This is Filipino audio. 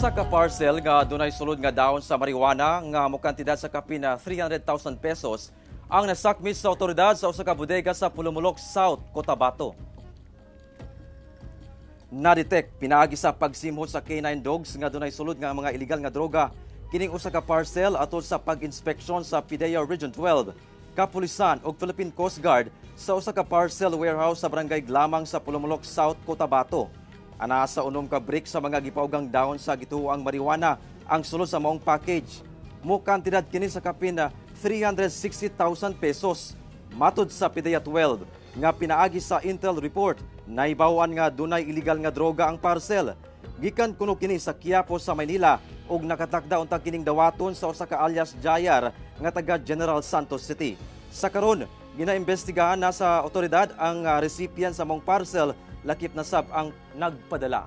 Usa ka parcel nga dunay sulod nga dahon sa marijuana nga mokantidad sa kapin na 300,000 pesos ang nasakmit sa otoridad sa usa ka bodega sa Pulumulok South, Cotabato. Na-detect pinaagi sa pagsimhot sa K9 dogs nga dunay sulod nga mga illegal nga droga kining usa ka parcel atol sa pag-inspeksyon sa PIDEA Region 12, Kapulisan ug Philippine Coast Guard sa usa ka parcel warehouse sa barangay Glamang sa Pulumulok South, Cotabato. Ana sa unom ka brick sa mga gipaugang dahon sa gituoang marijuana ang sulod sa maong package. Mukantidad kini sa kapin na 360,000 pesos. Matud sa PIDEA 12 nga pinaagi sa Intel report, naibawan nga dunay illegal nga droga ang parcel. Gikan kuno kini sa Quiapo sa Maynila ug nakatakda untang kining dawaton sa usa ka alias Jayar nga taga General Santos City. Sa karon, ginaimbestigahan na sa otoridad ang recipient sa mong parcel, lakip na sab ang nagpadala.